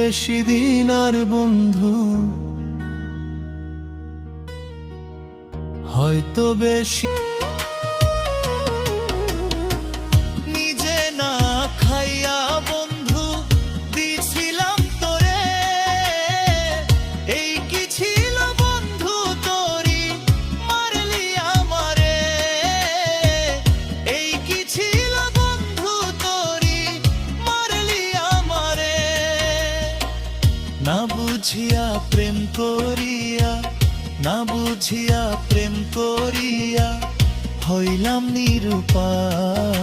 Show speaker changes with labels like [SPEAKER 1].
[SPEAKER 1] বেশি দিন আর বন্ধু, হয়তো বেশি। নিজে না খাইয়া বন্ধু দিছিলাম তোরে, এই কি ছিল বন্ধু তোরি মারলি আমারে, এই কি ছিল বন্ধু তোরি মারলি আমারে। না বুঝিয়া প্রেম করিয়া, না বুঝিয়া প্রেম করিয়া হইলাম নিরুপায়।